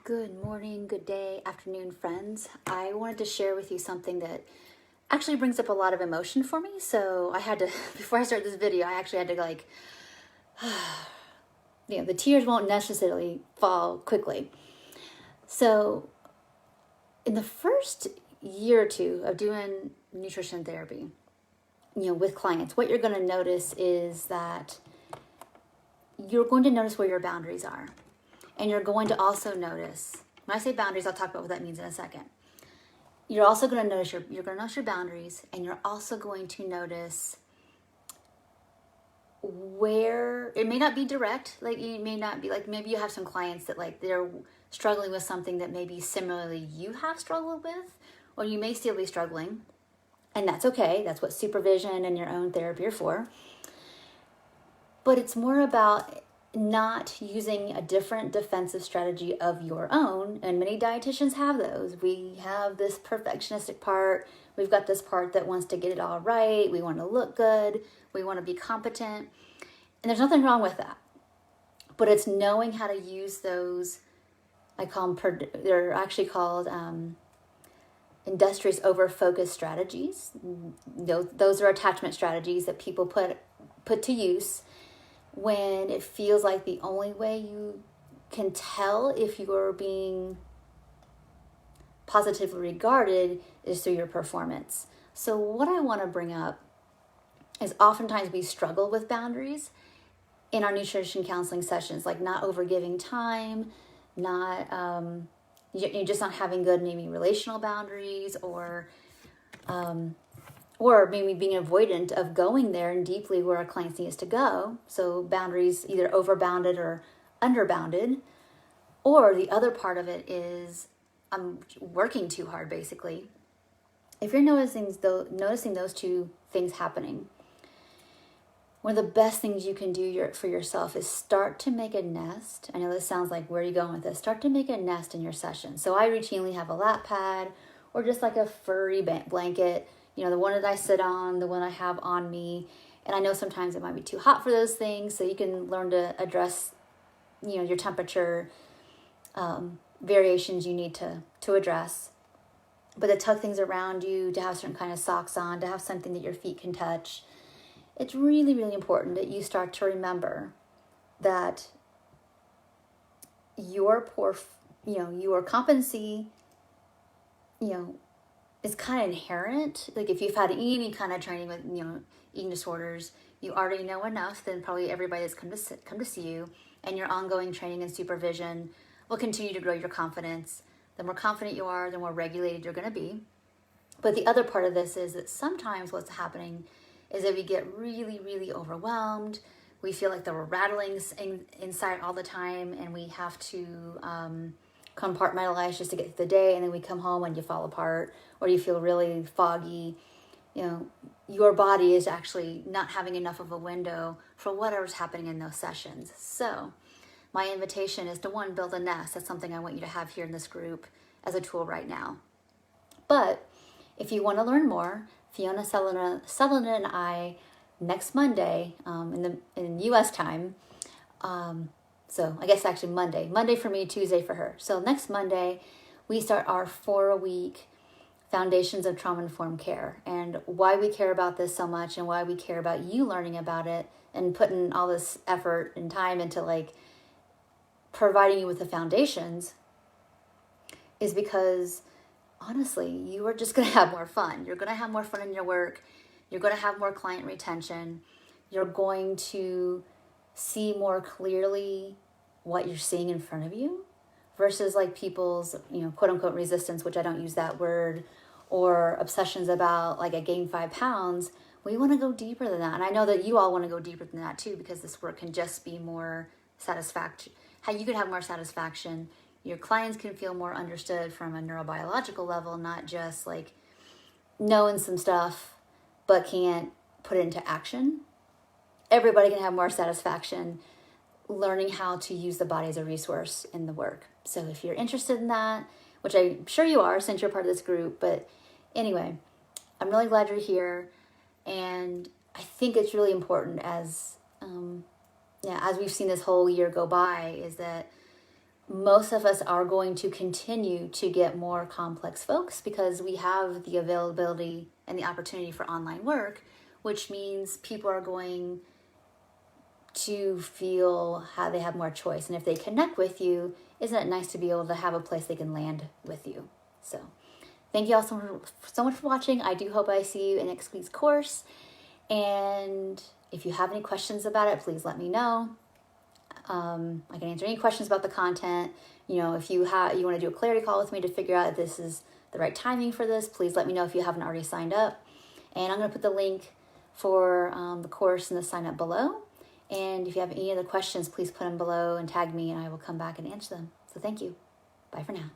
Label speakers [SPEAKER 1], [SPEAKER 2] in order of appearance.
[SPEAKER 1] Good morning, good day, afternoon, friends. I wanted to share with you something that actually brings up a lot of emotion for me. So I had to, before I start this video, I actually had to the tears won't necessarily fall quickly. So in the first year or two of doing nutrition therapy, with clients, what you're going to notice is that you're going to notice where your boundaries are. And you're going to also notice, when I say boundaries, I'll talk about what that means in a second. You're also going to notice you're going to notice your boundaries, and you're also going to notice where it may not be direct. Like you may not be like, maybe you have some clients that they're struggling with something that maybe similarly you have struggled with, or you may still be struggling, and that's okay. That's what supervision and your own therapy are for. But it's more about not using a different defensive strategy of your own. And many dietitians have those. We have this perfectionistic part. We've got this part that wants to get it all right. We want to look good. We want to be competent. And there's nothing wrong with that. But it's knowing how to use those, I call them, they're actually called industrious over-focus strategies. Those are attachment strategies that people put to use when it feels like the only way you can tell if you're being positively regarded is through your performance. So what I want to bring up is oftentimes we struggle with boundaries in our nutrition counseling sessions, like not overgiving time, not you're just not having good maybe relational boundaries, or maybe being avoidant of going there and deeply where our clients need us to go. So boundaries either overbounded or underbounded. Or the other part of it is I'm working too hard, basically. If you're noticing those two things happening, one of the best things you can do for yourself is start to make a nest. I know this sounds like, where are you going with this? Start to make a nest in your session. So I routinely have a lap pad or just like a furry blanket, the one that I sit on, the one I have on me. And I know sometimes it might be too hot for those things, so you can learn to address, your temperature variations you need to address. But to tuck things around you, to have certain kind of socks on, to have something that your feet can touch. It's really, really important that you start to remember that your competency, is kind of inherent. Like if you've had any kind of training with, eating disorders, you already know enough. Then probably everybody that's come to see you, and your ongoing training and supervision will continue to grow your confidence. The more confident you are, the more regulated you're going to be. But the other part of this is that sometimes what's happening is that we get really, really overwhelmed. We feel like we're rattling inside all the time, and we have to compartmentalize just to get through the day, and then we come home and you fall apart, or you feel really foggy. Your body is actually not having enough of a window for whatever's happening in those sessions. So my invitation is to, one, build a nest. That's something I want you to have here in this group as a tool right now. But if you want to learn more, Fiona Sutherland and I, next Monday, in U.S. time, so I guess actually Monday for me, Tuesday for her. So next Monday, we start our 4-week Foundations of Trauma-Informed Care. And why we care about this so much, and why we care about you learning about it and putting all this effort and time into providing you with the foundations, is because honestly, you are just going to have more fun. You're going to have more fun in your work. You're going to have more client retention. You're going to see more clearly what you're seeing in front of you versus people's, quote unquote resistance, which I don't use that word, or obsessions about I gained 5 pounds. We want to go deeper than that. And I know that you all want to go deeper than that too, because this work can just be more satisfaction. How you could have more satisfaction. Your clients can feel more understood from a neurobiological level, not just knowing some stuff, but can't put it into action. Everybody can have more satisfaction learning how to use the body as a resource in the work. So if you're interested in that, which I'm sure you are since you're part of this group, but anyway, I'm really glad you're here. And I think it's really important as we've seen this whole year go by, is that most of us are going to continue to get more complex folks because we have the availability and the opportunity for online work, which means people are going to feel how they have more choice. And if they connect with you, isn't it nice to be able to have a place they can land with you? So thank you all so much for watching. I do hope I see you in next week's course. And if you have any questions about it, please let me know. I can answer any questions about the content. You know, if you want to do a clarity call with me to figure out if this is the right timing for this, please let me know if you haven't already signed up. And I'm going to put the link for the course and the sign up below. And if you have any other questions, please put them below and tag me and I will come back and answer them. So thank you. Bye for now.